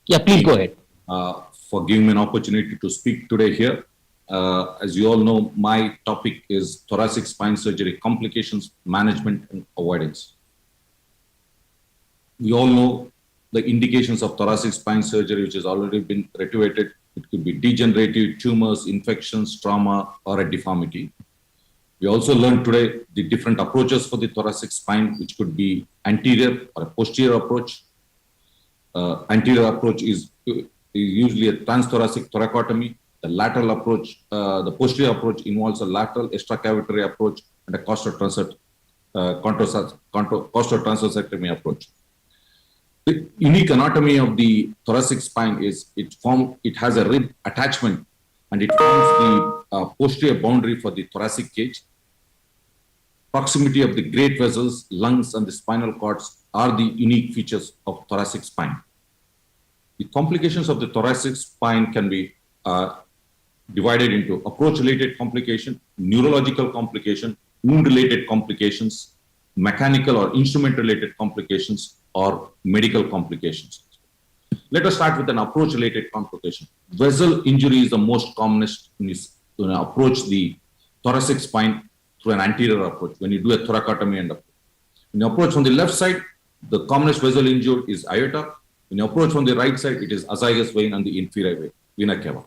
Yeah, please go ahead. For giving me an opportunity to speak today here. As you all know, my topic is thoracic spine surgery complications, management, and avoidance. We all know the indications of thoracic spine surgery, which has already been reiterated. It could be degenerative, tumors, infections, trauma, or a deformity. We also learned today the different approaches for the thoracic spine, which could be anterior or a posterior approach. Anterior approach is usually a transthoracic thoracotomy. The lateral approach, the posterior approach involves a lateral extracavitary approach and a costotransversectomy approach. The unique anatomy of the thoracic spine is it has a rib attachment and it forms the posterior boundary for the thoracic cage. Proximity of the great vessels, lungs, and the spinal cords are the unique features of thoracic spine. The complications of the thoracic spine can be divided into approach-related complication, neurological complication, wound-related complications, mechanical or instrument-related complications, or medical complications. Let us start with an approach-related complication. Vessel injury is the most commonest when you approach the thoracic spine through an anterior approach, when you do a thoracotomy and approach. When you approach from the left side, the commonest vessel injured is aorta. When you approach from the right side, it is azygous vein and the inferior vein, vena cava.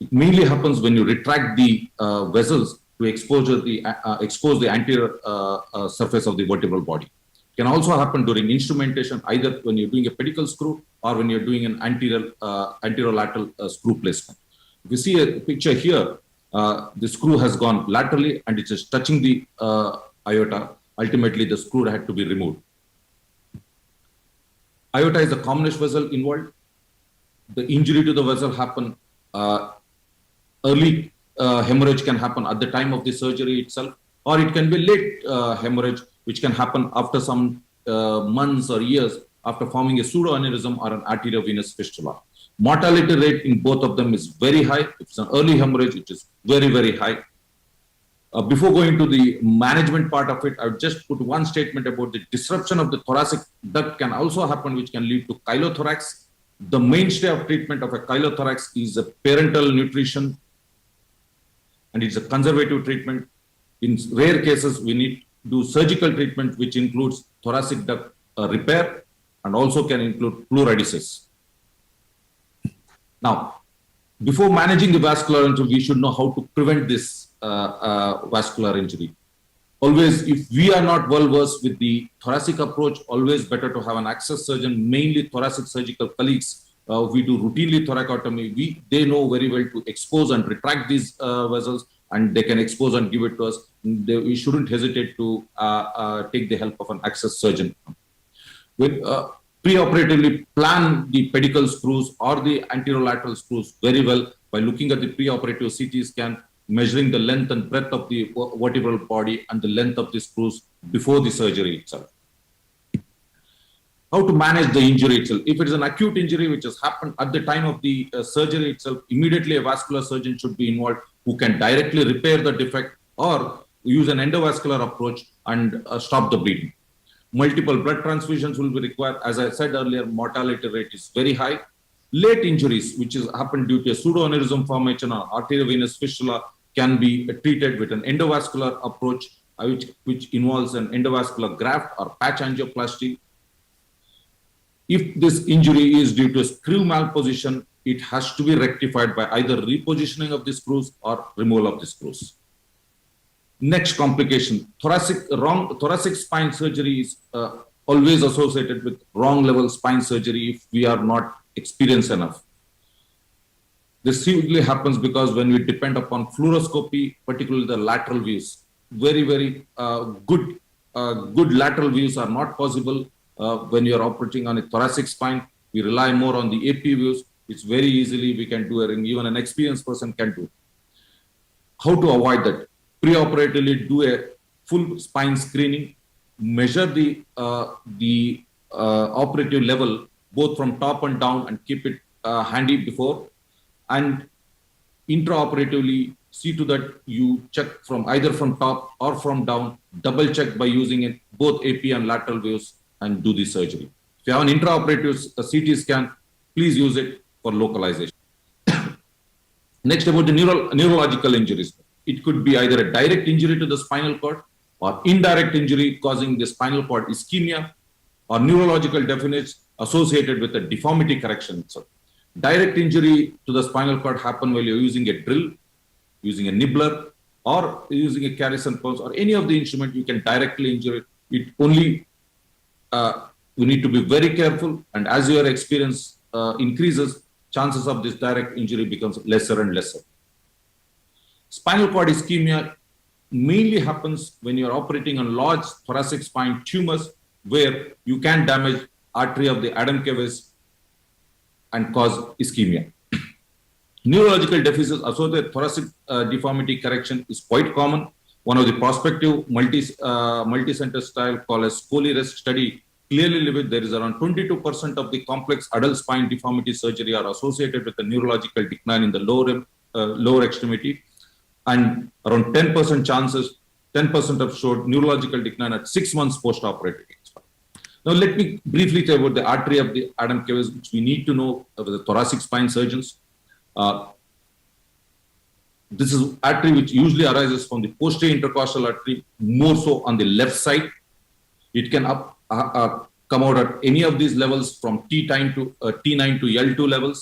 It mainly happens when you retract the vessels to expose the anterior surface of the vertebral body. It can also happen during instrumentation, either when you're doing a pedicle screw or when you're doing an anterolateral screw placement. If you see a picture here, the screw has gone laterally and it is touching the aorta. Ultimately, the screw had to be removed. Aorta is the commonest vessel involved. The injury to the vessel happen early. Hemorrhage can happen at the time of the surgery itself, or it can be late hemorrhage, which can happen after some months or years after forming a pseudoaneurysm or an arteriovenous fistula. Mortality rate in both of them is very high. If it's an early hemorrhage, it is very, very high. Before going to the management part of it, I would just put one statement about the disruption of the thoracic duct can also happen, which can lead to chylothorax. The mainstay of treatment of a chylothorax is a parenteral nutrition, and it's a conservative treatment. In rare cases, we need to do surgical treatment, which includes thoracic duct repair and also can include pleurodesis. Now, before managing the vascular injury, we should know how to prevent this vascular injury. Always, if we are not well versed with the thoracic approach, always better to have an access surgeon, mainly thoracic surgical colleagues. We do routinely thoracotomy. They know very well to expose and retract these vessels, and they can expose and give it to us. We shouldn't hesitate to take the help of an access surgeon. With preoperatively plan the pedicle screws or the anterolateral screws very well by looking at the preoperative CT scan, measuring the length and breadth of the vertebral body and the length of the screws before the surgery itself. How to manage the injury itself. If it is an acute injury which has happened at the time of the surgery itself, immediately a vascular surgeon should be involved who can directly repair the defect or use an endovascular approach and stop the bleeding. Multiple blood transfusions will be required. As I said earlier, mortality rate is very high. Late injuries, which has happened due to a pseudoaneurysm formation or arteriovenous fistula, can be treated with an endovascular approach, which involves an endovascular graft or patch angioplasty. If this injury is due to a screw malposition, it has to be rectified by either repositioning of the screws or removal of the screws. Next complication, thoracic spine surgery is always associated with wrong level spine surgery if we are not experienced enough. This usually happens because when we depend upon fluoroscopy, particularly the lateral views, very, very good lateral views are not possible when you are operating on a thoracic spine. We rely more on the AP views, which very easily we can do, and even an experienced person can do. How to avoid that? Preoperatively do a full spine screening, measure the operative level both from top and down, and keep it handy before, and intraoperatively see to that you check from either from top or from down, double check by using both AP and lateral views, and do the surgery. If you have an intraoperative CT scan, please use it for localization. Next, about the neurological injuries. It could be either a direct injury to the spinal cord or indirect injury causing the spinal cord ischemia or neurological deficits associated with a deformity correction. So, direct injury to the spinal cord happen while you're using a drill, using a nibbler, or using a Carrison pulse or any of the instrument. You can directly injure it. It only you need to be very careful, and as your experience increases, chances of this direct injury becomes lesser and lesser. Spinal cord ischemia mainly happens when you're operating on large thoracic spine tumors where you can damage artery of the Adam caves and cause ischemia. Neurological deficits associated with thoracic deformity correction is quite common. One of the prospective multi-center style called as Scoliosis study clearly revealed there is around 22% of the complex adult spine deformity surgery are associated with a neurological decline in the lower extremity, and around 10% of showed neurological decline at 6 months post-operative. Now, let me briefly tell about the artery of the Adam caves, which we need to know of the thoracic spine surgeons. This is artery which usually arises from the posterior intercostal artery, more so on the left side. It can come out at any of these levels from T9 to L2 levels.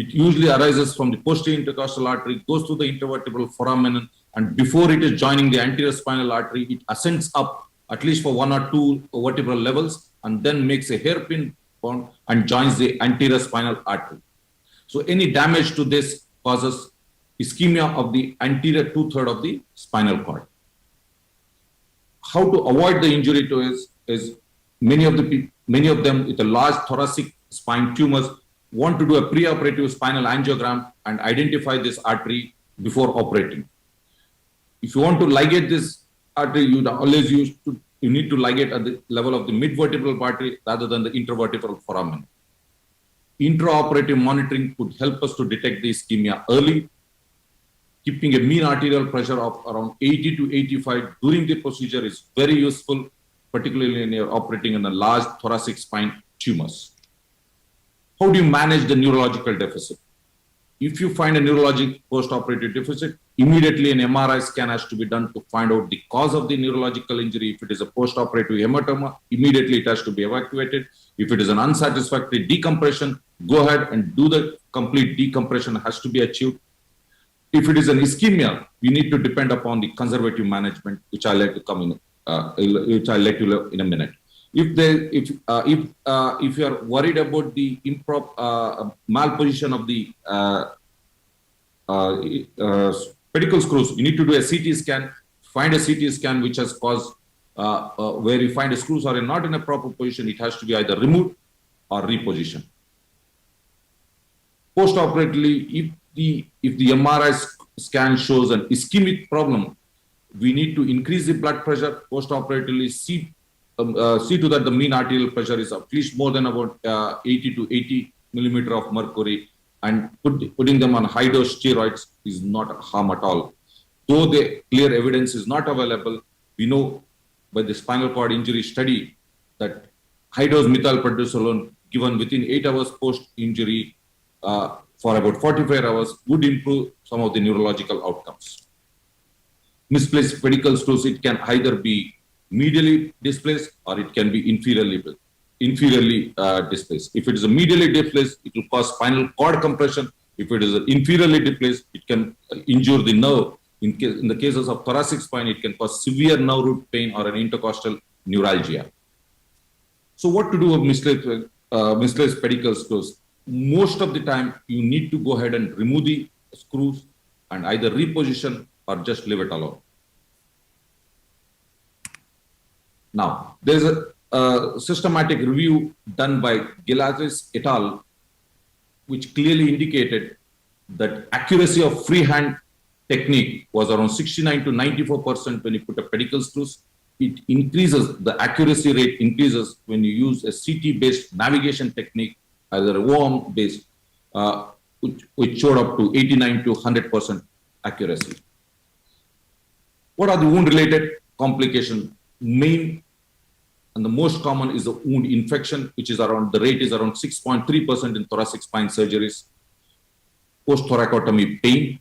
It usually arises from the posterior intercostal artery, goes through the intervertebral foramen, and before it is joining the anterior spinal artery, it ascends up at least for 1 or 2 vertebral levels and then makes a hairpin bond and joins the anterior spinal artery. So any damage to this causes ischemia of the anterior 2/3 of the spinal cord. How to avoid the injury to is many of them with a large thoracic spine tumors want to do a preoperative spinal angiogram and identify this artery before operating. If you want to ligate this artery, you need to ligate at the level of the midvertebral artery rather than the intervertebral foramen. Intraoperative monitoring could help us to detect the ischemia early. Keeping a mean arterial pressure of around 80 to 85 during the procedure is very useful, particularly when you're operating on a large thoracic spine tumors. How do you manage the neurological deficit? If you find a neurologic post-operative deficit, immediately an MRI scan has to be done to find out the cause of the neurological injury. If it is a post-operative hematoma, immediately it has to be evacuated. If it is an unsatisfactory decompression, go ahead and do the complete decompression has to be achieved. If it is an ischemia, we need to depend upon the conservative management, which I'll let you know in a minute. If you are worried about the improper malposition of the pedicle screws, you need to do a CT scan. Find a CT scan which has caused where you find the screws are not in a proper position. It has to be either removed or repositioned. Post-operatively, if the MRI scan shows an ischemic problem, we need to increase the blood pressure. Post-operatively, see to that the mean arterial pressure is at least more than about 80 to 80 millimeter of mercury, and putting them on high-dose steroids is not harm at all. Though the clear evidence is not available, we know by the spinal cord injury study that high-dose methylprednisolone given within 8 hours post-injury for about 45 hours would improve some of the neurological outcomes. Misplaced pedicle screws, it can either be medially displaced or it can be inferiorly displaced. If it is a medially displaced, it will cause spinal cord compression. If it is inferiorly displaced, it can injure the nerve. In the cases of thoracic spine, it can cause severe nerve root pain or an intercostal neuralgia. So what to do with misplaced pedicle screws? Most of the time, you need to go ahead and remove the screws and either reposition or just leave it alone. Now, there's a systematic review done by Gilatis et al., which clearly indicated that accuracy of freehand technique was around 69 to 94% when you put a pedicle screws. It increases, the accuracy rate increases when you use a CT-based navigation technique, either a worm-based, which showed up to 89 to 100% accuracy. What are the wound-related complications? Main and the most common is the wound infection, which is around, the rate is around 6.3% in thoracic spine surgeries. Post-thoracotomy pain,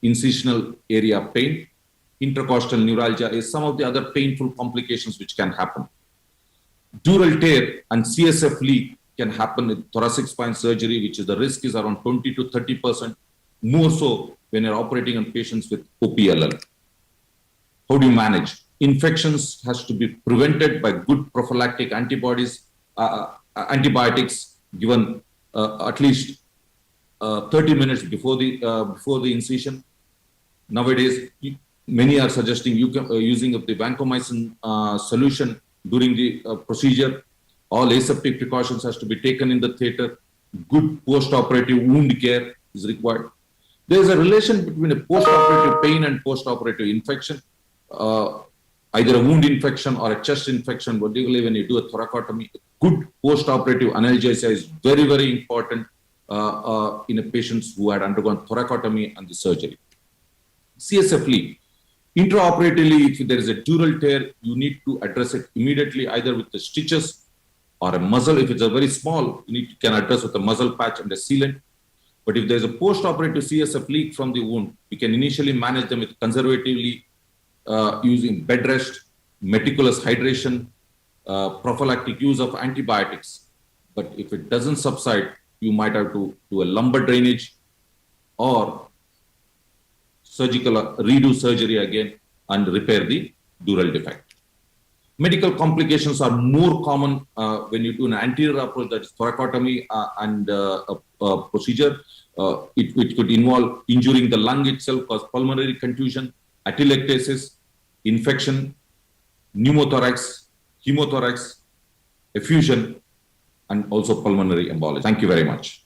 incisional area pain, intercostal neuralgia is some of the other painful complications which can happen. Dural tear and CSF leak can happen in thoracic spine surgery, which is the risk is around 20 to 30%, more so when you're operating on patients with OPLL. How do you manage? Infections has to be prevented by good prophylactic antibiotics given at least 30 minutes before the incision. Nowadays, many are suggesting using of the vancomycin solution during the procedure. All aseptic precautions has to be taken in the theater. Good post-operative wound care is required. There is a relation between a post-operative pain and post-operative infection. Either a wound infection or a chest infection, particularly when you do a thoracotomy. Good post-operative analgesia is very, very important in a patients who had undergone thoracotomy and the surgery. CSF leak. Intraoperatively, if there is a dural tear, you need to address it immediately, either with the stitches or a muzzle. If it's a very small, you can address with a muzzle patch and a sealant. But if there's a post-operative CSF leak from the wound, we can initially manage them with conservatively using bed rest, meticulous hydration, prophylactic use of antibiotics. But if it doesn't subside, you might have to do a lumbar drainage or redo surgery again and repair the dural defect. Medical complications are more common when you do an anterior approach, that is thoracotomy and procedure. It could involve injuring the lung itself, cause pulmonary contusion, atelectasis, infection, pneumothorax, hemothorax, effusion, and also pulmonary embolism. Thank you very much.